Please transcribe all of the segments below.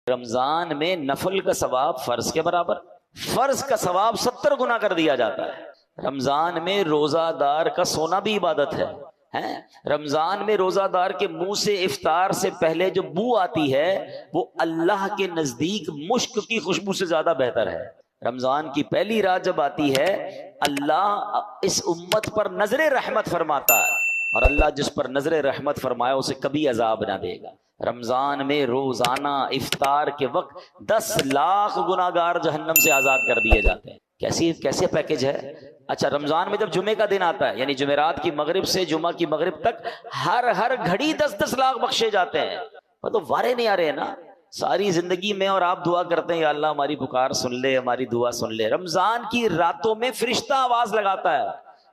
رمضان میں نفل کا ثواب فرض کے برابر، فرض کا ثواب 70 گنا کر دیا جاتا ہے۔ رمضان میں روزہ دار کا سونا بھی عبادت ہے۔ رمضان میں روزہ دار کے منہ سے افطار سے پہلے جو بو آتی ہے وہ اللہ کے نزدیک مشک کی خوشبو سے زیادہ بہتر ہے۔ رمضان کی پہلی رات جب آتی ہے اللہ اس امت پر نظر رحمت فرماتا ہے، اور اللہ جس پر نظر رحمت فرمائے اسے کبھی عذاب نہ دے گا۔ رمضان میں روزانہ افطار کے وقت 10 لاکھ گناہگار جہنم سے آزاد کر دیے جاتے ہیں۔ کیسے پیکج ہے؟ اچھا، رمضان میں جب جمعے کا دن آتا ہے، یعنی جمعرات کی مغرب سے جمعہ کی مغرب تک ہر گھڑی 10 لاکھ بخشے جاتے ہیں۔ مطلب وارے نہیں آ رہے نا ساری زندگی میں، اور آپ دعا کرتے ہیں یا اللہ ہماری پکار سن لے، ہماری دعا سن لے۔ رمضان کی راتوں میں فرشتہ آواز لگاتا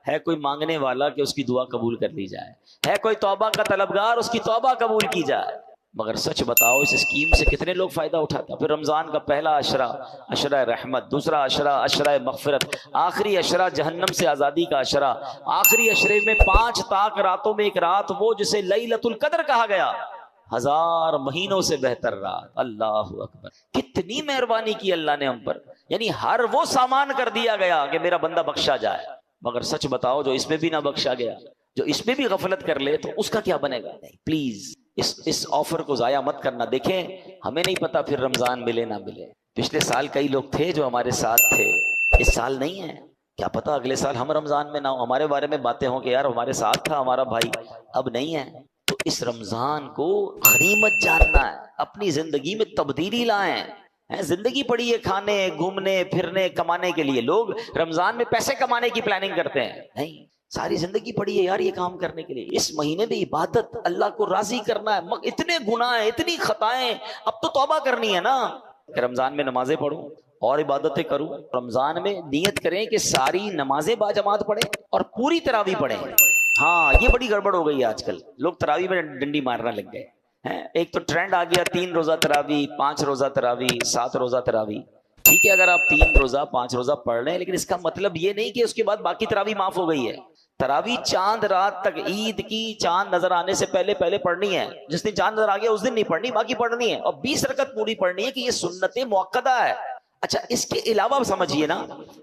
ہے کوئی مانگنے والا کہ اس کی دعا قبول کر لی جائے، ہے کوئی توبہ کا طلبگار اس کی توبہ قبول کی جائے۔ مگر سچ بتاؤ اس اسکیم سے کتنے لوگ فائدہ اٹھاتے؟ پھر رمضان کا پہلا عشرہ عشرہ رحمت، دوسرا عشرہ عشرہ مغفرت، آخری عشرہ جہنم سے آزادی کا عشرہ، آخری عشرے میں 5 طاق راتوں میں ایک رات وہ جسے لیلۃ القدر کہا گیا، 1000 مہینوں سے بہتر رات۔ اللہ اکبر، کتنی مہربانی کی اللہ نے ہم پر، یعنی ہر وہ سامان کر دیا گیا کہ میرا بندہ بخشا جائے۔ مگر سچ بتاؤ جو اس میں بھی نہ بخشا گیا، جو اس میں بھی غفلت کر لے تو اس کا کیا بنے گا؟ نہیں، پلیز اس آفر کو ضائع مت کرنا۔ دیکھیں ہمیں نہیں پتا پھر رمضان ملے نہ ملے، پچھلے سال کئی لوگ تھے جو ہمارے ساتھ تھے، اس سال نہیں ہے، کیا پتا اگلے سال ہم رمضان میں نہ ہو، ہمارے بارے میں باتیں ہوں کہ یار ہمارے ساتھ تھا ہمارا بھائی، اب نہیں ہے۔ تو اس رمضان کو غنیمت جاننا ہے، اپنی زندگی میں تبدیلی لائیں۔ زندگی پڑی ہے کھانے گھومنے پھرنے کمانے کے لیے، لوگ رمضان میں پیسے کمانے کی پلاننگ کرتے ہیں، نہیں، ساری زندگی پڑی ہے یار یہ کام کرنے کے لیے۔ اس مہینے میں عبادت، اللہ کو راضی کرنا ہے، اتنے گناہ ہیں اتنی خطائیں، اب تو توبہ کرنی ہے نا کہ رمضان میں نمازیں پڑھوں اور عبادتیں کروں۔ رمضان میں نیت کریں کہ ساری نمازیں باجماعت پڑھیں اور پوری تراویح پڑھیں۔ ہاں یہ بڑی گڑبڑ ہو گئی ہے، آج کل لوگ تراویح میں ڈنڈی مارنے لگ گئے ہیں۔ ایک تو ٹرینڈ آ گیا 3 روزہ تراویح، 5 روزہ تراویح، 7 روزہ تراویح۔ ٹھیک ہے اگر آپ 3 روزہ 5 روزہ پڑھ رہے ہیں، لیکن اس کا مطلب یہ نہیں کہ اس کے بعد باقی تراویح معاف ہو گئی ہے۔ تراویح چاند رات تک، عید کی چاند نظر آنے سے پہلے پڑھنی ہے، جس دن چاند نظر آ گیا اس دن نہیں پڑھنی، باقی پڑھنی ہے، اور 20 رکعت پوری پڑھنی ہے کہ یہ سنت مؤکدہ ہے۔ اچھا اس کے علاوہ سمجھیے نا،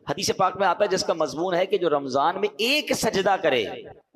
حدیث پاک میں آتا ہے جس کا مضمون ہے کہ جو رمضان میں ایک سجدہ کرے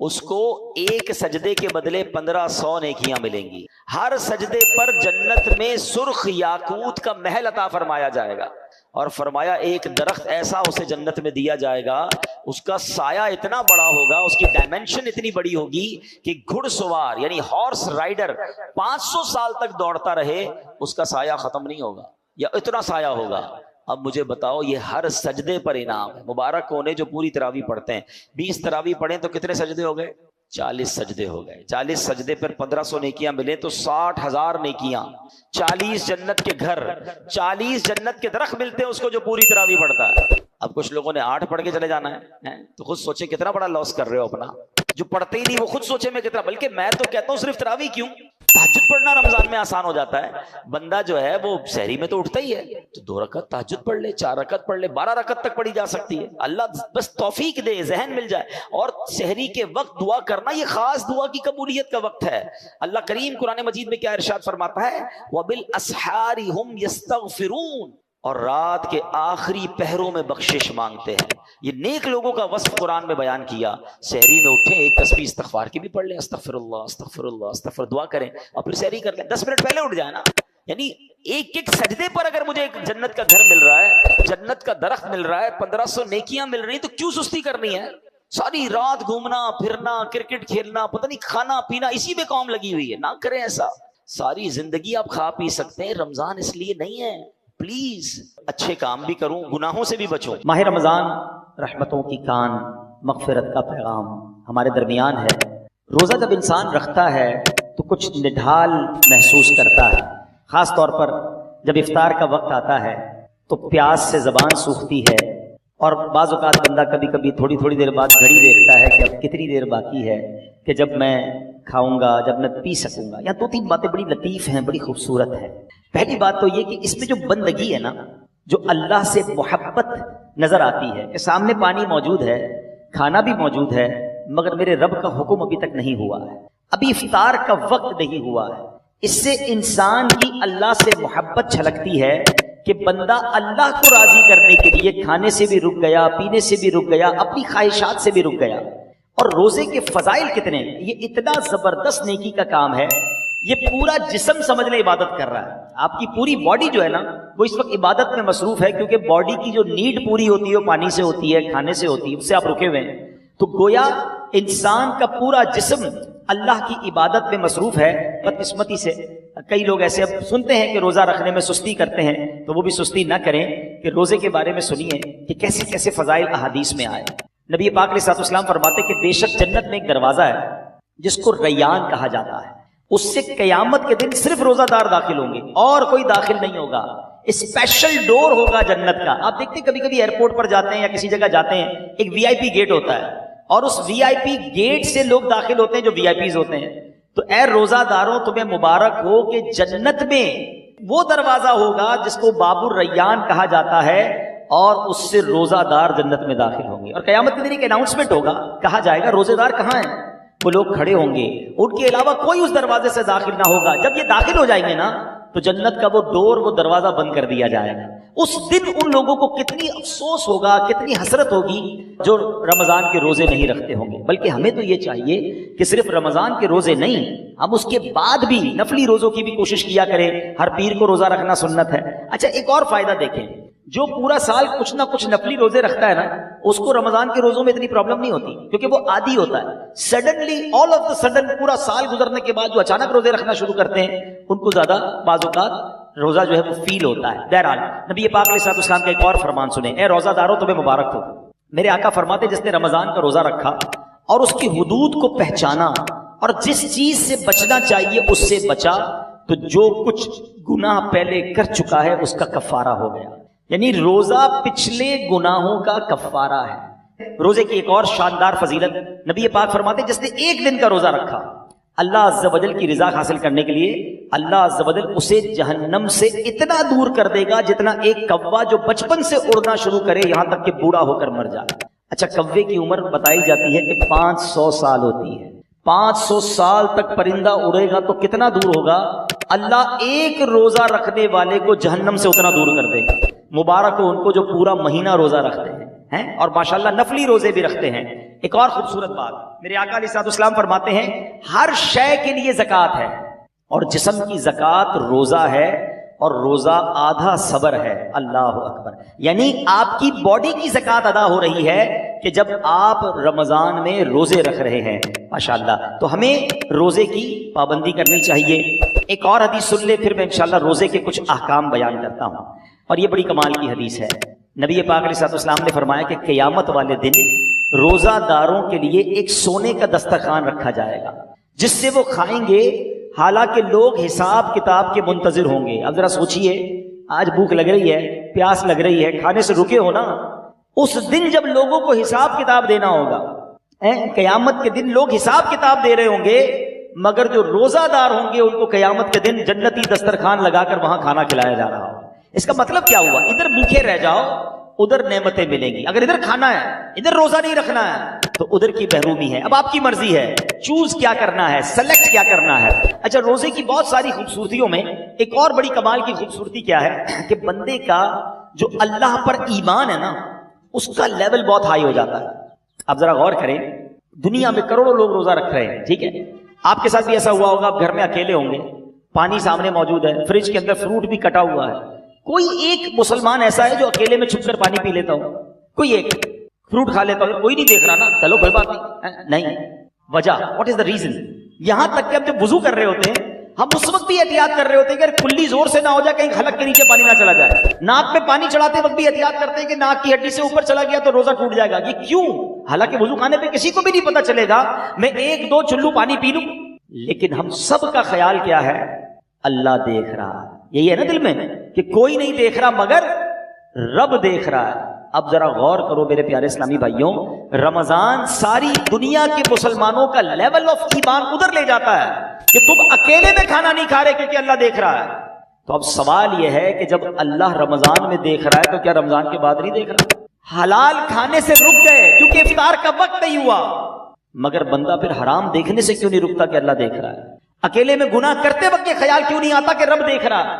اس کو ایک سجدے کے بدلے 1500 نیکیاں ملیں گی، ہر سجدے پر جنت میں سرخ یاقوت کا محل عطا فرمایا جائے گا، اور فرمایا ایک درخت ایسا اسے جنت میں دیا جائے گا، اس کا سایہ اتنا بڑا ہوگا، اس کی ڈائمنشن اتنی بڑی ہوگی کہ گھڑ سوار یعنی ہارس رائڈر 500 سال تک دوڑتا رہے اس کا سایہ ختم نہیں ہوگا، یا اتنا سایہ ہوگا۔ اب مجھے بتاؤ یہ ہر سجدے پر انعام ہے۔ مبارک ہونے جو پوری تراویح پڑھتے ہیں، 20 تراویح پڑھیں تو کتنے سجدے ہو گئے؟ 40 سجدے ہو گئے، 40 سجدے پر 1500 نیکیاں ملے تو 60,000 نیکیاں، 40 جنت کے گھر، 40 جنت کے درخت ملتے ہیں اس کو جو پوری تراویح پڑھتا ہے۔ اب کچھ لوگوں نے 8 پڑھ کے چلے جانا ہے، تو خود سوچے کتنا بڑا لاس کر رہے ہو اپنا۔ جو پڑھتے ہی نہیں وہ خود سوچے میں کتنا، بلکہ میں تو کہتا ہوں صرف تراویح کیوں، تہجد پڑھنا رمضان میں آسان ہو جاتا ہے۔ بندہ جو ہے وہ سحری میں تو اٹھتا ہی ہے، تو 2 رکعت تہجد پڑھ لے، 4 رکعت پڑھ لے، 12 رکعت تک پڑھی جا سکتی ہے۔ اللہ بس توفیق دے، ذہن مل جائے۔ اور سحری کے وقت دعا کرنا یہ خاص دعا کی قبولیت کا وقت ہے۔ اللہ کریم قرآن مجید میں کیا ارشاد فرماتا ہے؟ وَبِالْأَسْحَارِ هُمْ يَسْتَغْفِرُونَ، اور رات کے آخری پہروں میں بخشش مانگتے ہیں۔ یہ نیک لوگوں کا وصف قرآن میں بیان کیا۔ سحری میں اٹھیں، ایک تسبیح استغفار کی بھی پڑھ لیں، استغفر اللہ استغفر اللہ استغفر، دعا کریں، اور پھر سحری کر لیں، 10 منٹ پہلے اٹھ جائیں نا۔ یعنی ایک سجدے پر اگر مجھے ایک جنت کا گھر مل رہا ہے، جنت کا درخت مل رہا ہے، 1500 نیکیاں مل رہی، تو کیوں سستی کرنی ہے؟ ساری رات گھومنا پھرنا، کرکٹ کھیلنا، پتہ نہیں کھانا پینا، اسی میں قوم لگی ہوئی ہے۔ نہ کریں ایسا، ساری زندگی آپ کھا پی سکتے ہیں، رمضان اس لیے نہیں ہے۔ پلیز اچھے کام بھی کروں، گناہوں سے بھی بچوں۔ ماہ رمضان رحمتوں کی کان، مغفرت کا پیغام ہمارے درمیان ہے۔ روزہ جب انسان رکھتا ہے تو کچھ نڈھال محسوس کرتا ہے، خاص طور پر جب افطار کا وقت آتا ہے تو پیاس سے زبان سوکھتی ہے، اور بعض اوقات بندہ کبھی کبھی تھوڑی دیر بعد گھڑی دیکھتا ہے کہ اب کتنی دیر باقی ہے کہ جب میں کھاؤں گا، جب میں پی سکوں گا۔ یا 2-3 باتیں بڑی لطیف ہیں، بڑی خوبصورت ہے۔ پہلی بات تو یہ کہ اس میں جو بندگی ہے نا، جو اللہ سے محبت نظر آتی ہے کہ سامنے پانی موجود ہے، کھانا بھی موجود ہے، مگر میرے رب کا حکم ابھی تک نہیں ہوا ہے، ابھی افطار کا وقت نہیں ہوا ہے، اس سے انسان کی اللہ سے محبت چھلکتی ہے کہ بندہ اللہ کو راضی کرنے کے لیے کھانے سے بھی رک گیا، پینے سے بھی رک گیا، اپنی خواہشات سے بھی رک گیا۔ اور روزے کے فضائل کتنے ہیں، یہ اتنا زبردست نیکی کا کام ہے، یہ پورا جسم سمجھ لے عبادت کر رہا ہے۔ آپ کی پوری باڈی جو ہے نا وہ اس وقت عبادت میں مصروف ہے، کیونکہ باڈی کی جو نیڈ پوری ہوتی ہے وہ پانی سے ہوتی ہے، کھانے سے ہوتی ہے، اس سے آپ رکے ہوئے ہیں۔ تو گویا انسان کا پورا جسم اللہ کی عبادت میں مصروف ہے۔ بدقسمتی سے کئی لوگ ایسے اب سنتے ہیں کہ روزہ رکھنے میں سستی کرتے ہیں، تو وہ بھی سستی نہ کریں کہ روزے کے بارے میں سنیے کہ کیسے کیسے فضائل احادیث میں آئے۔ نبی پاک علیہ الصلوۃ والسلام فرماتے کہ بے شک جنت میں ایک دروازہ ہے جس کو ریان کہا جاتا ہے، اس سے قیامت کے دن صرف روزہ دار داخل ہوں گے اور کوئی داخل نہیں ہوگا۔ اسپیشل ڈور ہوگا جنت کا۔ آپ دیکھتے ہیں کبھی کبھی ایئرپورٹ پر جاتے ہیں یا کسی جگہ جاتے ہیں، ایک وی آئی پی گیٹ ہوتا ہے اور اس وی آئی پی گیٹ سے لوگ داخل ہوتے ہیں جو وی آئی پیز ہوتے ہیں۔ تو اے روزہ داروں تمہیں مبارک ہو کہ جنت میں وہ دروازہ ہوگا جس کو باب الریان کہا جاتا ہے، اور اس سے روزہ دار جنت میں داخل ہوں گے۔ اور قیامت کے دن ایک اناؤنسمنٹ ہوگا، کہا جائے گا روزے دار کہاں ہیں؟ وہ لوگ کھڑے ہوں گے، ان کے علاوہ کوئی اس دروازے سے داخل نہ ہوگا۔ جب یہ داخل ہو جائیں گے نا تو جنت کا وہ ڈور، وہ دروازہ بند کر دیا جائے گا۔ اس دن ان لوگوں کو کتنی افسوس ہوگا، کتنی حسرت ہوگی جو رمضان کے روزے نہیں رکھتے ہوں گے۔ بلکہ ہمیں تو یہ چاہیے کہ صرف رمضان کے روزے نہیں، ہم اس کے بعد بھی نفلی روزوں کی بھی کوشش کیا کریں۔ ہر پیر کو روزہ رکھنا سنت ہے۔ اچھا ایک اور فائدہ دیکھیں، جو پورا سال کچھ نہ کچھ نفلی روزے رکھتا ہے نا، اس کو رمضان کے روزوں میں اتنی پرابلم نہیں ہوتی، کیونکہ وہ عادی ہوتا ہے۔ Suddenly all of the sudden پورا سال گزرنے کے بعد جو اچانک روزے رکھنا شروع کرتے ہیں ان کو زیادہ بعض اوقات روزہ جو ہے وہ فیل ہوتا ہے۔ بہرحال نبی پاک علیہ الصلوۃ والسلام کا ایک اور فرمان سنیں، اے روزہ داروں تمہیں مبارک ہو۔ میرے آقا فرماتے جس نے رمضان کا روزہ رکھا اور اس کی حدود کو پہچانا اور جس چیز سے بچنا چاہیے اس سے بچا، تو جو کچھ گناہ پہلے کر چکا ہے اس کا کفارہ ہو گیا۔ یعنی روزہ پچھلے گناہوں کا کفارہ ہے۔ روزے کی ایک اور شاندار فضیلت، نبی پاک فرماتے جس نے ایک دن کا روزہ رکھا، اللہ عز و جل کی رضا حاصل کرنے کے لیے اللہ عز و جل اسے جہنم سے اتنا دور کر دے گا جتنا ایک کوا جو بچپن سے اڑنا شروع کرے یہاں تک کہ بوڑھا ہو کر مر جائے۔ اچھا کوے کی عمر بتائی جاتی ہے کہ 500 سال ہوتی ہے۔ 500 سال تک پرندہ اڑے گا تو کتنا دور ہوگا؟ اللہ ایک روزہ رکھنے والے کو جہنم سے اتنا دور کر دے گا۔ مبارک ہو ان کو جو پورا مہینہ روزہ رکھتے ہیں اور ماشاءاللہ نفلی روزے بھی رکھتے ہیں۔ ایک اور خوبصورت بات، میرے آقا علیہ الصلوۃ والسلام فرماتے ہیں ہر شے کے لیے زکوٰۃ ہے، اور جسم کی زکوٰۃ روزہ ہے، اور روزہ آدھا صبر ہے۔ اللہ اکبر، یعنی آپ کی باڈی کی زکوٰۃ ادا ہو رہی ہے کہ جب آپ رمضان میں روزے رکھ رہے ہیں۔ ماشاءاللہ، تو ہمیں روزے کی پابندی کرنی چاہیے۔ ایک اور حدیث سن لے، پھر میں انشاءاللہ روزے کے کچھ احکام بیان کرتا ہوں، اور یہ بڑی کمال کی حدیث ہے۔ نبی پاک علیہ الصلوۃ والسلام نے فرمایا کہ قیامت والے دن روزہ داروں کے لیے ایک سونے کا دسترخوان رکھا جائے گا جس سے وہ کھائیں گے، حالانکہ لوگ حساب کتاب کے منتظر ہوں گے۔ اب ذرا سوچئے، آج بھوک لگ رہی ہے، پیاس لگ رہی ہے، کھانے سے رکے ہو نا، اس دن جب لوگوں کو حساب کتاب دینا ہوگا، قیامت کے دن لوگ حساب کتاب دے رہے ہوں گے، مگر جو روزہ دار ہوں گے ان کو قیامت کے دن جنتی دسترخوان لگا کر وہاں کھانا کھلایا جا رہا ہو۔ اس کا مطلب کیا ہوا؟ ادھر بھوکے رہ جاؤ، ادھر نعمتیں ملیں گی۔ اگر ادھر کھانا ہے، ادھر روزہ نہیں رکھنا ہے، تو ادھر کی محرومی ہے۔ اب آپ کی مرضی ہے، چوز کیا کرنا ہے، سلیکٹ کیا کرنا ہے۔ اچھا، روزے کی بہت ساری خوبصورتیوں میں ایک اور بڑی کمال کی خوبصورتی کیا ہے کہ بندے کا جو اللہ پر ایمان ہے نا، اس کا لیول بہت ہائی ہو جاتا ہے۔ آپ ذرا غور کریں، دنیا میں کروڑوں لوگ روزہ رکھ رہے ہیں، ٹھیک ہے؟ آپ کے ساتھ بھی ایسا ہوا ہوگا، آپ گھر میں اکیلے ہوں گے، پانی سامنے موجود ہے، فریج کے اندر فروٹ بھی کٹا ہوا ہے، کوئی ایک مسلمان ایسا ہے جو اکیلے میں چھپ کر پانی پی لیتا ہو، کوئی ایک فروٹ کھا لیتا ہو، کوئی نہیں دیکھ رہا نا، چلو کوئی بات نہیں۔ وجہ واٹ از دا ریزن؟ یہاں تک کہ اب جب وضو کر رہے ہوتے ہیں ہم اس وقت بھی احتیاط کر رہے ہوتے ہیں کہ کھلی زور سے نہ ہو جائے، کہیں خلق کے نیچے پانی نہ چلا جائے۔ ناک میں پانی چڑھاتے وقت بھی احتیاط کرتے ہیں کہ ناک کی ہڈی سے اوپر چلا گیا تو روزہ ٹوٹ جائے گا۔ یہ کیوں؟ حالانکہ وضو خانے پہ کسی کو بھی نہیں پتا چلے گا، میں ایک دو چلو پانی پی لوں، لیکن ہم سب کا خیال کیا ہے؟ اللہ دیکھ رہا ہے، یہی ہے نا دل میں کہ کوئی نہیں دیکھ رہا مگر رب دیکھ رہا ہے۔ اب ذرا غور کرو میرے پیارے اسلامی بھائیوں، رمضان ساری دنیا کے مسلمانوں کا لیول آف ایمان ادھر لے جاتا ہے کہ تم اکیلے میں کھانا نہیں کھا رہے کیونکہ اللہ دیکھ رہا ہے۔ تو اب سوال یہ ہے کہ جب اللہ رمضان میں دیکھ رہا ہے تو کیا رمضان کے بعد نہیں دیکھ رہا؟ حلال کھانے سے رک گئے کیونکہ افطار کا وقت نہیں ہوا، مگر بندہ پھر حرام دیکھنے سے کیوں نہیں رکتا کہ اللہ دیکھ رہا ہے؟ اکیلے میں گناہ کرتے وقت یہ خیال کیوں نہیں آتا کہ رب دیکھ رہا؟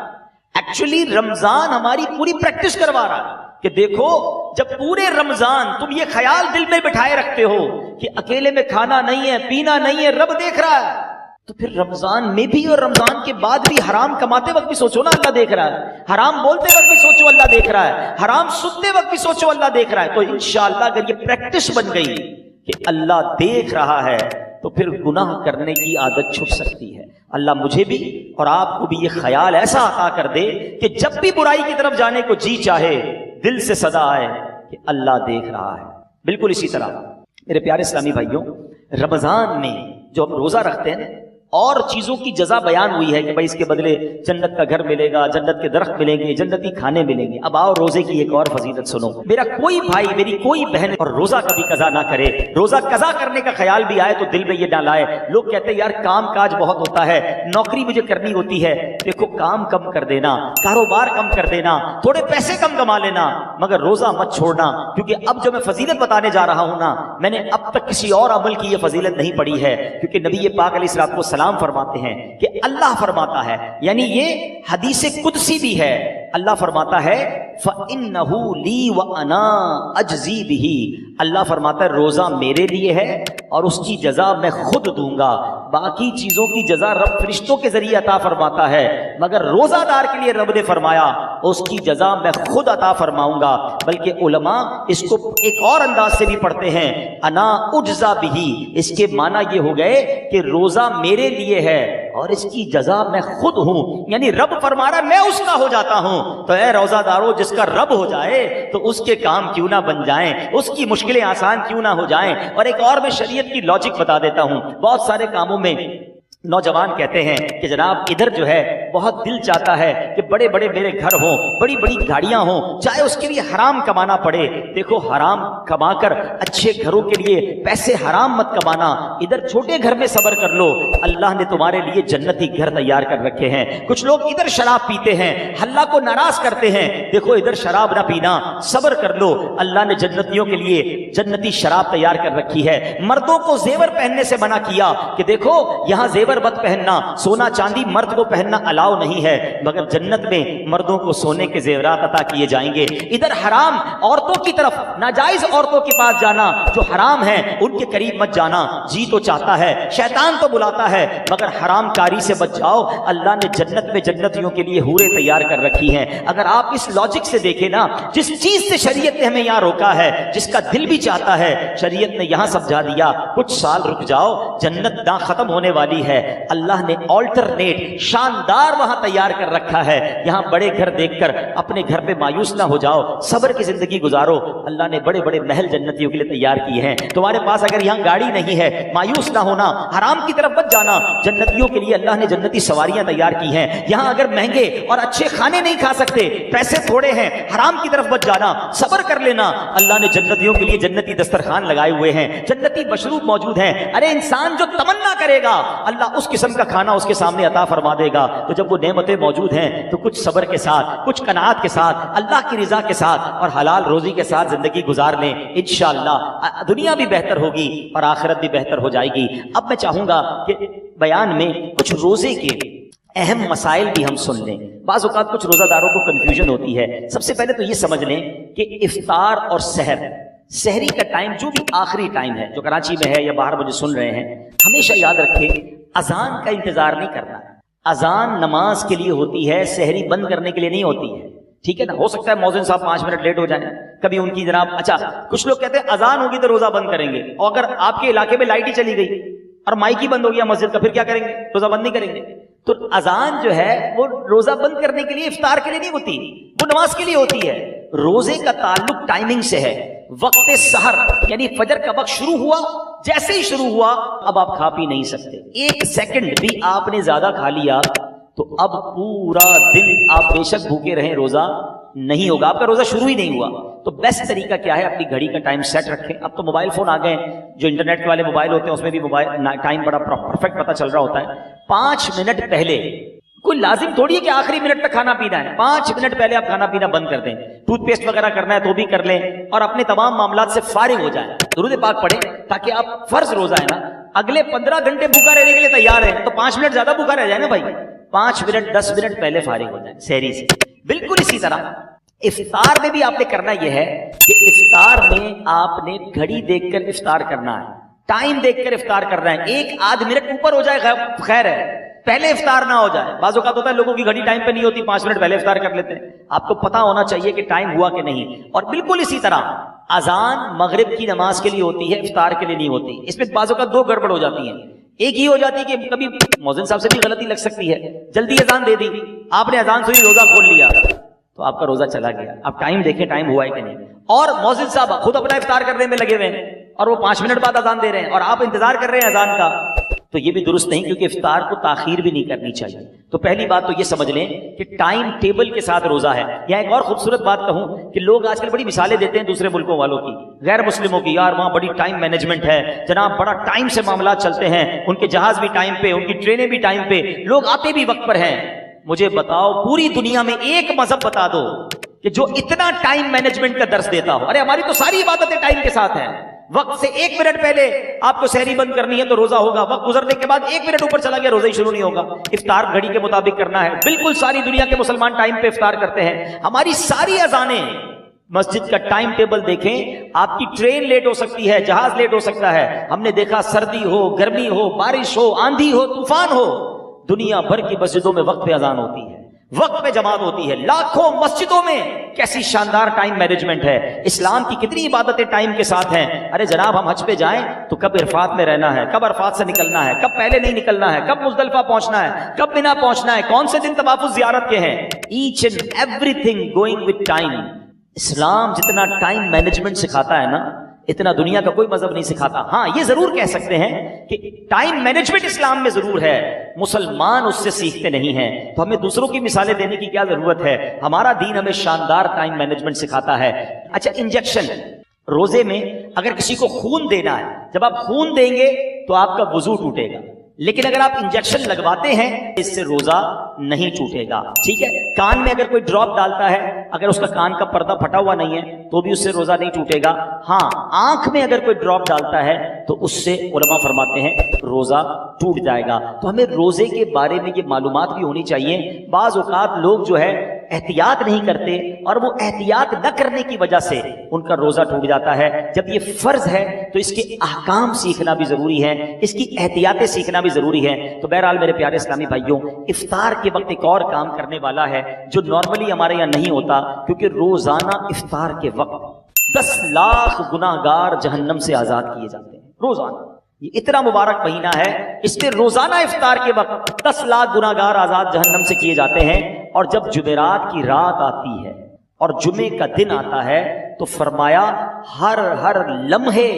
ایکچولی رمضان ہماری پوری پریکٹس کروا رہا کہ دیکھو جب پورے رمضان تم یہ خیال دل میں بٹھائے رکھتے ہو کہ اکیلے میں کھانا نہیں ہے، پینا نہیں ہے، رب دیکھ رہا ہے، تو پھر رمضان میں بھی اور رمضان کے بعد بھی حرام کماتے وقت بھی سوچو نا اللہ دیکھ رہا ہے، حرام بولتے وقت بھی سوچو اللہ دیکھ رہا ہے، حرام سنتے وقت بھی سوچو اللہ دیکھ رہا ہے. تو انشاءاللہ اگر یہ پریکٹس بن گئی کہ اللہ دیکھ رہا ہے تو پھر گناہ کرنے کی عادت چھپ سکتی ہے. اللہ مجھے بھی اور آپ کو بھی یہ خیال ایسا عطا کر دے کہ جب بھی برائی کی طرف جانے کو جی چاہے دل سے صدا آئے کہ اللہ دیکھ رہا ہے. بالکل اسی طرح میرے پیارے اسلامی بھائیوں، رمضان میں جو ہم روزہ رکھتے ہیں اور چیزوں کی جزا بیان ہوئی ہے کہ بھائی اس کے بدلے جنت کا گھر ملے گا، جنت کے درخت ملیں گے، جنتی کھانے ملیں گے. اب آؤ روزے کی ایک اور فضیلت سنو. میرا کوئی بھائی، میری کوئی بہن اور روزہ کبھی قضا نہ کرے. روزہ قضا کرنے کا خیال بھی آئے تو دل میں یہ نہ لائے. لوگ کہتے ہیں یار کام کاج بہت ہوتا ہے، نوکری مجھے کرنی ہوتی ہے. دیکھو کام کم کر دینا، کاروبار کم کر دینا، تھوڑے پیسے کم کما لینا، مگر روزہ مت چھوڑنا. کیونکہ اب جو میں فضیلت بتانے جا رہا ہوں نا، میں نے اب تک کسی اور عمل کی یہ فضیلت نہیں پڑھی ہے. کیونکہ نبی پاک علیہ الصلوۃ والسلام فرماتے ہیں کہ اللہ فرماتا ہے، یعنی یہ حدیث قدسی بھی ہے. اللہ فرماتا ہے فَإِنَّهُ لِي وَأَنَا أَجْزِي بِهِ. اللہ فرماتا ہے روزہ میرے لیے ہے اور اس کی جزا میں خود دوں گا. باقی چیزوں کی جزا رب فرشتوں کے ذریعے عطا فرماتا ہے، مگر روزہ دار کے لیے رب نے فرمایا اس کی جزا میں خود عطا فرماؤں گا. بلکہ علماء اس کو ایک اور انداز سے بھی پڑھتے ہیں، انا اجزا بہی. اس کے معنی یہ ہو گئے کہ روزہ میرے لیے ہے اور اس کی جزا میں خود ہوں. یعنی رب فرما رہا میں اس کا ہو جاتا ہوں. تو اے روزہ دارو، جس کا رب ہو جائے تو اس کے کام کیوں نہ بن جائیں، اس کی مشکلیں آسان کیوں نہ ہو جائیں. اور ایک اور میں شریعت کی لاجک بتا دیتا ہوں. بہت سارے کاموں میں نوجوان کہتے ہیں کہ جناب ادھر جو ہے بہت دل چاہتا ہے کہ بڑے بڑے میرے گھر ہوں، بڑی بڑی گاڑیاں ہوں، چاہے اس کے لیے حرام کمانا پڑے. دیکھو حرام کما کر اچھے گھروں کے لیے پیسے حرام مت کمانا، ادھر چھوٹے گھر میں صبر کر لو، اللہ نے تمہارے لیے جنتی گھر تیار کر رکھے ہیں. کچھ لوگ ادھر شراب پیتے ہیں، اللہ کو ناراض کرتے ہیں. دیکھو ادھر شراب نہ پینا، صبر کر لو، اللہ نے جنتیوں کے لیے جنتی شراب تیار کر رکھی ہے. مردوں کو زیور پہننے سے منع کیا کہ دیکھو یہاں زیور مت پہننا، سونا چاندی مرد کو پہننا الاؤ نہیں ہے، مگر جنت میں مردوں کو سونے کے زیورات عطا کیے جائیں گے. ادھر حرام عورتوں کی طرف، ناجائز عورتوں کے پاس جانا جو حرام ہے ان کے قریب مت جانا. جی تو چاہتا ہے، شیطان تو بلاتا ہے، مگر حرام کاری سے بچ جاؤ. اللہ نے جنت میں جنتیوں کے لیے حوریں تیار کر رکھی ہیں. اگر آپ اس لاجک سے دیکھیں نا، جس چیز سے شریعت نے ہمیں یہاں روکا ہے، جس کا دل بھی چاہتا ہے، شریعت نے یہاں سمجھا دیا کچھ سال رک جاؤ، جنت نہ ختم ہونے والی ہے. اللہ نے آلٹرنیٹ شاندار وہاں تیار کر رکھا ہے. یہاں بڑے گھر دیکھ کر اپنے گھر پہ مایوس نہ ہو جاؤ، صبر کی زندگی گزارو. اللہ نے بڑے بڑے محل جنتیوں کے لیے تیار کیے ہیں. تمہارے پاس اگر یہاں گاڑی نہیں ہے، مایوس نہ ہونا، حرام کی طرف مت جانا. جنتیوں کے لیے اللہ نے جنتی سواریاں تیار کی ہیں. یہاں اگر مہنگے اور اچھے کھانے نہیں کھا سکتے، پیسے تھوڑے ہیں، حرام کی طرف مت جانا، صبر کر لینا. اللہ نے جنتیوں کے لیے جنتی دسترخوان لگائے ہوئے ہیں، جنتی مشروب موجود ہیں. ارے انسان جو تمنا کرے گا اللہ اس قسم کا کھانا اس کے سامنے عطا فرما دے گا. تو جب وہ نعمتیں موجود ہیں تو کچھ صبر کے ساتھ، کچھ قناعت کے ساتھ، اللہ کی رضا کے ساتھ اور حلال روزی کے ساتھ زندگی گزار لیں. انشاءاللہ دنیا بھی بہتر ہوگی اور آخرت بھی بہتر ہو جائے گی. اب میں چاہوں گا کہ بیان میں کچھ روزے کے اہم مسائل بھی ہم سن لیں. بعض اوقات کچھ روزہ داروں کو کنفیوژن ہوتی ہے. سب سے پہلے تو یہ سمجھ لیں کہ افطار اور سحری کا ٹائم جو بھی آخری ٹائم ہے، جو کراچی میں ہے یا باہر مجھے سن رہے ہیں، ہمیشہ یاد رکھیں اذان کا انتظار نہیں کرنا. اذان نماز کے لیے ہوتی ہے، سحری بند کرنے کے لیے نہیں ہوتی ہے. ٹھیک ہے نا؟ ہو سکتا ہے مؤذن صاحب 5 منٹ لیٹ ہو جائیں، کبھی ان کی جناب اچھا کچھ لوگ کہتے ہیں اذان ہوگی تو روزہ بند کریں گے، اور اگر آپ کے علاقے میں لائٹ ہی چلی گئی اور مائک ہی بند ہو گیا مسجد کا، پھر کیا کریں گے؟ روزہ بند نہیں کریں گے. تو اذان جو ہے وہ روزہ بند کرنے کے لیے، افطار کے لیے نہیں ہوتی، وہ نماز کے لیے ہوتی ہے. روزے کا تعلق ٹائمنگ سے ہے. وقت سحر یعنی فجر کا وقت شروع ہوا، جیسے ہی شروع ہوا اب آپ کھا پی نہیں سکتے. 1 سیکنڈ بھی آپ نے زیادہ کھا لیا تو اب پورا دن آپ بے شک بھوکے رہیں، روزہ نہیں ہوگا، آپ کا روزہ شروع ہی نہیں ہوا. تو بیسٹ طریقہ کیا ہے؟ اپنی گھڑی کا ٹائم سیٹ رکھیں. اب تو موبائل فون آ گئے، جو انٹرنیٹ والے موبائل ہوتے ہیں اس میں بھی موبائل ٹائم بڑا پرفیکٹ پتہ چل رہا ہوتا ہے. 5 منٹ پہلے کوئی لازم تھوڑی ہے کہ آخری منٹ تک کھانا پینا ہے. 5 منٹ پہلے آپ کھانا پینا بند کر دیں. ٹوتھ پیسٹ وغیرہ کرنا ہے تو بھی کر لیں اور اپنے تمام معاملات سے فارغ ہو جائیں. درود پاک پڑھیں تاکہ آپ فرض روزہ ہے نا اگلے 15 گھنٹے بھوکا رہنے کے لیے تیار ہیں تو 5 منٹ زیادہ بھوکا رہ جائے نا بھائی. 5 منٹ 10 منٹ پہلے فارغ ہو جائیں سحری سے. بالکل اسی طرح افطار میں بھی آپ نے کرنا یہ ہے کہ افطار میں آپ نے گھڑی دیکھ کر افطار کرنا ہے, ٹائم دیکھ کر افطار کرنا ہے. 1-8 منٹ اوپر ہو جائے خیر ہے, پہلے افطار نہ ہو جائے. بعض اوقات ہوتا ہے لوگوں کی گھڑی ٹائم پہ نہیں ہوتی, 5 منٹ پہلے افطار کر لیتے ہیں. آپ کو پتا ہونا چاہیے کہ ٹائم ہوا کہ نہیں. اور بالکل اسی طرح اذان مغرب کی نماز کے لیے ہوتی ہے, افطار کے لیے نہیں ہوتی. اس میں بعض اوقات 2 گڑبڑ ہو جاتی ہیں. ایک یہ ہو جاتی ہے کہ کبھی مؤذن صاحب سے بھی غلطی لگ سکتی ہے, جلدی اذان دے دی, آپ نے اذان سے ہی روزہ کھول لیا تو آپ کا روزہ چلا گیا. آپ ٹائم دیکھیں ٹائم ہوا ہے کہ نہیں. اور مؤذن صاحب خود اپنا افطار کرنے میں لگے ہوئے ہیں اور وہ 5 منٹ بعد اذان دے رہے ہیں اور آپ انتظار کر رہے ہیں اذان کا, تو یہ بھی درست نہیں, کیونکہ افطار کو تاخیر بھی نہیں کرنی چاہیے. تو پہلی بات تو یہ سمجھ لیں کہ ٹائم ٹیبل کے ساتھ روزہ ہے. یا ایک اور خوبصورت بات کہوں کہ لوگ آج کل بڑی مثالیں دیتے ہیں دوسرے ملکوں والوں کی, غیر مسلموں کی, یار وہاں بڑی ٹائم مینجمنٹ ہے جناب, بڑا ٹائم سے معاملات چلتے ہیں, ان کے جہاز بھی ٹائم پہ, ان کی ٹرینیں بھی ٹائم پہ, لوگ آتے بھی وقت پر ہیں. مجھے بتاؤ پوری دنیا میں ایک مذہب بتا دو کہ جو اتنا ٹائم مینجمنٹ کا درس دیتا ہو. ارے ہماری تو ساری عبادتیں ٹائم کے ساتھ ہیں. وقت سے 1 منٹ پہلے آپ کو سحری بند کرنی ہے تو روزہ ہوگا, وقت گزرنے کے بعد 1 منٹ اوپر چلا گیا روزہ ہی شروع نہیں ہوگا. افطار گھڑی کے مطابق کرنا ہے. بالکل ساری دنیا کے مسلمان ٹائم پہ افطار کرتے ہیں. ہماری ساری اذانیں, مسجد کا ٹائم ٹیبل دیکھیں, آپ کی ٹرین لیٹ ہو سکتی ہے, جہاز لیٹ ہو سکتا ہے. ہم نے دیکھا سردی ہو, گرمی ہو, بارش ہو, آندھی ہو, طوفان ہو, دنیا بھر کی مسجدوں میں وقت پہ اذان ہوتی ہے, وقت پہ جماعت ہوتی ہے. لاکھوں مسجدوں میں کیسی شاندار ٹائم مینجمنٹ ہے. اسلام کی کتنی عبادتیں ٹائم کے ساتھ ہیں. ارے جناب ہم حج پہ جائیں تو کب عرفات میں رہنا ہے, کب عرفات سے نکلنا ہے, کب پہلے نہیں نکلنا ہے, کب مزدلفہ پہنچنا ہے, کب مینا پہنچنا ہے, کون سے دن طواف زیارت کے ہیں. Each and everything going with time. اسلام جتنا ٹائم مینجمنٹ سکھاتا ہے نا اتنا دنیا کا کوئی مذہب نہیں سکھاتا. ہاں یہ ضرور کہہ سکتے ہیں کہ ٹائم مینجمنٹ اسلام میں ضرور ہے, مسلمان اس سے سیکھتے نہیں ہیں. تو ہمیں دوسروں کی مثالیں دینے کی کیا ضرورت ہے, ہمارا دین ہمیں شاندار ٹائم مینجمنٹ سکھاتا ہے. اچھا انجیکشن, روزے میں اگر کسی کو خون دینا ہے, جب آپ خون دیں گے تو آپ کا وضو ٹوٹے گا, لیکن اگر آپ انجیکشن لگواتے ہیں اس سے روزہ نہیں ٹوٹے گا. ٹھیک ہے, کان میں اگر کوئی ڈراپ ڈالتا ہے, اگر اس کا کان کا پردہ پھٹا ہوا نہیں ہے تو بھی اس سے روزہ نہیں ٹوٹے گا. ہاں آنکھ میں اگر کوئی ڈراپ ڈالتا ہے تو اس سے علماء فرماتے ہیں روزہ ٹوٹ جائے گا. تو ہمیں روزے کے بارے میں یہ معلومات بھی ہونی چاہیے. بعض اوقات لوگ جو ہے احتیاط نہیں کرتے اور وہ احتیاط نہ کرنے کی وجہ سے ان کا روزہ ٹوٹ جاتا ہے. جب یہ فرض ہے تو اس کے احکام سیکھنا بھی ضروری ہے, اس کی احتیاطیں سیکھنا بھی ضروری ہے. تو بہرحال میرے پیارے اسلامی بھائیوں, افطار کے وقت ایک اور کام کرنے والا ہے جو نارملی ہمارے یہاں نہیں ہوتا, کیونکہ روزانہ افطار کے وقت 10 لاکھ گناہگار جہنم سے آزاد کیے جاتے ہیں روزانہ. یہ اتنا مبارک مہینہ ہے, اس میں روزانہ افطار کے وقت 10 لاکھ گناہگار آزاد جہنم سے کیے جاتے ہیں. اور جب جمعرات کی رات آتی ہے اور جمعے کا دن آتا ہے تو فرمایا ہر لمحے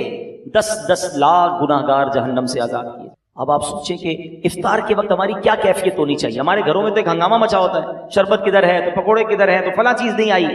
10 لاکھ گناہگار جہنم سے آزاد کیے. اب آپ سوچیں کہ افطار کے وقت ہماری کیا کیفیت ہونی چاہیے. ہمارے گھروں میں تو ایک ہنگامہ مچا ہوتا ہے, شربت کدھر ہے تو پکوڑے کدھر ہیں تو فلاں چیز نہیں آئی.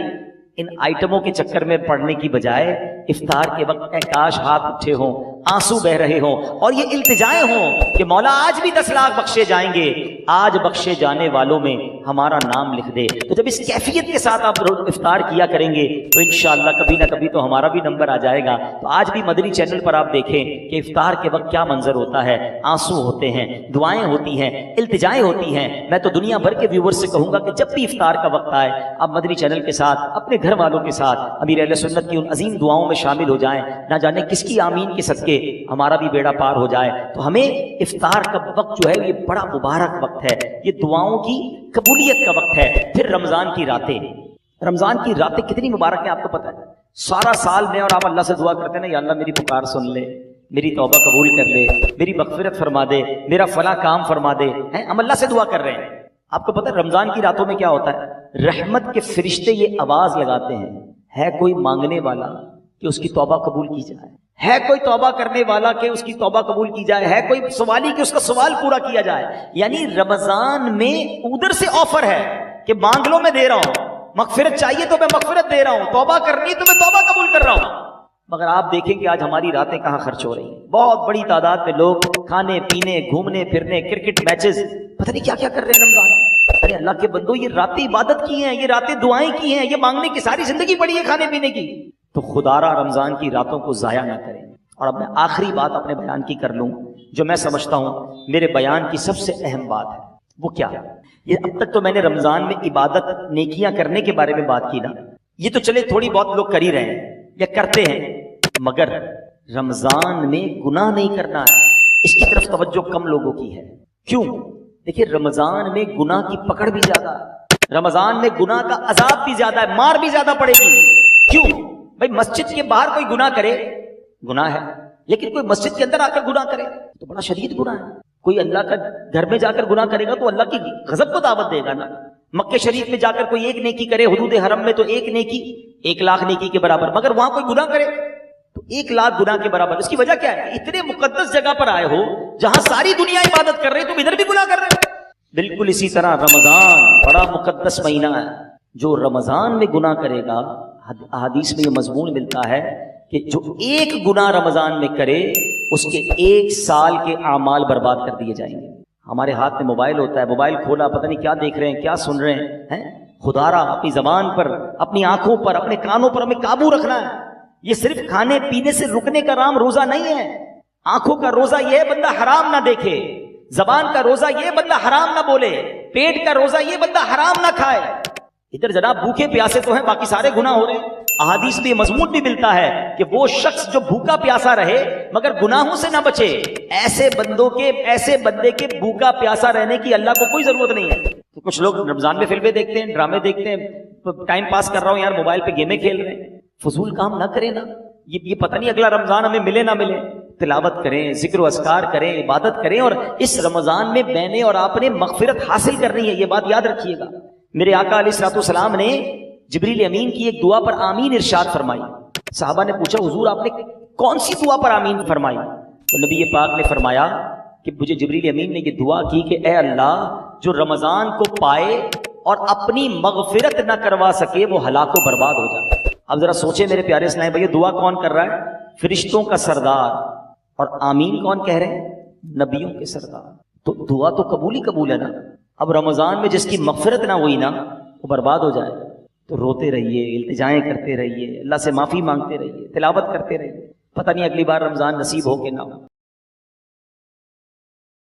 ان آئٹموں کے چکر میں پڑنے کی بجائے افطار کے وقت کاش ہاتھ اٹھے ہوں, آنسو بہ رہے ہوں اور یہ التجائیں ہوں کہ مولا آج بھی 10 لاکھ بخشے جائیں گے, آج بخشے جانے والوں میں ہمارا نام لکھ دے. تو جب اس کیفیت کے ساتھ آپ افطار کیا کریں گے تو انشاءاللہ کبھی نہ کبھی تو ہمارا بھی نمبر آ جائے گا. تو آج بھی مدنی چینل پر آپ دیکھیں کہ افطار کے وقت کیا منظر ہوتا ہے. آنسو ہوتے ہیں, دعائیں ہوتی ہیں, التجائیں ہوتی ہیں. میں تو دنیا بھر کے ویورز سے کہوں گا کہ جب بھی افطار کا وقت آئے آپ مدنی چینل کے ساتھ اپنے گھر والوں کے ساتھ امیر اہل سنت کی ان عظیم دعاؤں میں شامل ہو جائیں. نہ جانے کس کی آمین کے صدقے ہمارا بھی بیڑا پار ہو جائے. تو ہمیں افطار کا وقت جو ہے یہ بڑا مبارک وقت ہے, یہ دعاؤں کی قبولیت کا وقت ہے. پھر رمضان کی راتیں, رمضان کی راتیں کتنی مبارک ہیں آپ کو پتہ ہے. سارا سال میں اور آپ اللہ سے دعا کرتے ہیں نا, یا اللہ میری پکار سن لے, میری توبہ قبول کر لے, میری مغفرت فرما دے, میرا فلاں کام فرما دے. ہم اللہ سے دعا کر رہے ہیں. آپ کو پتہ ہے رمضان کی راتوں میں کیا ہوتا ہے, رحمت کے فرشتے یہ آواز لگاتے ہیں, ہے کوئی مانگنے والا کہ اس کی توبہ قبول کی جائے, ہے کوئی توبہ کرنے والا کہ اس کی توبہ قبول کی جائے, ہے کوئی سوالی کہ اس کا سوال پورا کیا جائے. یعنی رمضان میں ادھر سے آفر ہے کہ مانگ لو میں دے رہا ہوں, مغفرت چاہیے تو میں مغفرت دے رہا ہوں, توبہ کرنی تو میں توبہ قبول کر رہا ہوں. مگر آپ دیکھیں کہ آج ہماری راتیں کہاں خرچ ہو رہی ہیں. بہت بڑی تعداد میں لوگ کھانے پینے, گھومنے پھرنے, کرکٹ میچز, پتہ نہیں کیا کیا کر رہے ہیں رمضان میں. ارے اللہ کے بندو، یہ راتیں عبادت کی ہیں، یہ راتیں دعائیں کی ہیں، یہ مانگنے کی ساری زندگی پڑی ہے کھانے پینے کی. تو خدا را رمضان کی راتوں کو ضائع نہ کریں. اور اب میں آخری بات اپنے بیان کی کر لوں، جو میں سمجھتا ہوں میرے بیان کی سب سے اہم بات ہے. وہ کیا ہے؟ یہ اب تک تو میں نے رمضان میں عبادت نیکیاں کرنے کے بارے میں بات کی نا، یہ تو چلے تھوڑی بہت لوگ کر ہی رہے ہیں یا کرتے ہیں، مگر رمضان میں گناہ نہیں کرنا ہے، اس کی طرف توجہ کم لوگوں کی ہے. کیوں؟ دیکھیے رمضان میں گناہ کی پکڑ بھی زیادہ ہے، رمضان میں گناہ کا عذاب بھی زیادہ ہے، مار بھی زیادہ پڑے گی. کیوں؟ بھائی مسجد کے باہر کوئی گناہ کرے گناہ ہے، لیکن کوئی مسجد کے اندر آ کر گناہ کرے تو بڑا شدید گناہ ہے. کوئی اللہ کا گھر میں جا کر گناہ کرے گا تو اللہ کی غضب کو دعوت دے گا نا. مکہ شریف میں جا کر کوئی ایک نیکی کرے، حدود حرم میں تو ایک نیکی 1,00,000 نیکی کے برابر، مگر وہاں کوئی گناہ کرے تو 1,00,000 گناہ کے برابر. اس کی وجہ کیا ہے؟ اتنے مقدس جگہ پر آئے ہو جہاں ساری دنیا عبادت کر رہے، تم ادھر بھی گناہ کر رہے. بالکل اسی طرح رمضان بڑا مقدس مہینہ ہے، جو رمضان میں گناہ کرے گا، احادیث میں یہ مضمون ملتا ہے کہ جو ایک گناہ رمضان میں کرے اس کے 1 سال کے اعمال برباد کر دیے جائیں گے. ہمارے ہاتھ میں موبائل ہوتا ہے، موبائل کھولا پتہ نہیں کیا دیکھ رہے ہیں، کیا سن رہے ہیں. خدا را اپنی زبان پر، اپنی آنکھوں پر، اپنے کانوں پر ہمیں قابو رکھنا ہے. یہ صرف کھانے پینے سے رکنے کا نام روزہ نہیں ہے. آنکھوں کا روزہ یہ بندہ حرام نہ دیکھے، زبان کا روزہ یہ بندہ حرام نہ بولے، پیٹ کا روزہ یہ بندہ حرام نہ کھائے. ادھر جناب بھوکے پیاسے تو ہیں، باقی سارے گناہ ہو رہے ہیں. احادیث میں یہ مضمون بھی ملتا ہے کہ وہ شخص جو بھوکا پیاسا رہے مگر گناہوں سے نہ بچے، ایسے بندے کے بھوکا پیاسا رہنے کی اللہ کو کوئی ضرورت نہیں ہے. تو کچھ لوگ رمضان میں فلمیں دیکھتے ہیں، ڈرامے دیکھتے ہیں، ٹائم پاس کر رہا ہوں یار، موبائل پہ گیمیں کھیل رہے ہیں. فضول کام نہ کریں نا. یہ پتہ نہیں اگلا رمضان ہمیں ملے نہ ملے. تلاوت کریں، ذکر و اذکار کریں، عبادت کریں، اور اس رمضان میں میں نے اور آپ نے مغفرت حاصل کرنی ہے. یہ بات یاد رکھیے گا. میرے آقا علیہ الصلوۃ والسلام نے جبریل امین کی ایک دعا پر آمین ارشاد فرمائی. صحابہ نے پوچھا حضور آپ نے کون سی دعا پر آمین فرمائی؟ تو نبی پاک نے فرمایا کہ مجھے جبریل امین نے یہ دعا کی کہ اے اللہ، جو رمضان کو پائے اور اپنی مغفرت نہ کروا سکے وہ ہلاک و برباد ہو جائے. اب ذرا سوچیں میرے پیارے اسلام بھائی، دعا کون کر رہا ہے؟ فرشتوں کا سردار. اور آمین کون کہہ رہے ہیں؟ نبیوں کے سردار. تو دعا تو قبول ہی قبول ہے نا. اب رمضان میں جس کی مغفرت نہ ہوئی نا، وہ برباد ہو جائے. تو روتے رہیے، التجائیں کرتے رہیے، اللہ سے معافی مانگتے رہیے، تلاوت کرتے رہیے. پتہ نہیں اگلی بار رمضان نصیب ہو کہ نہ ہو.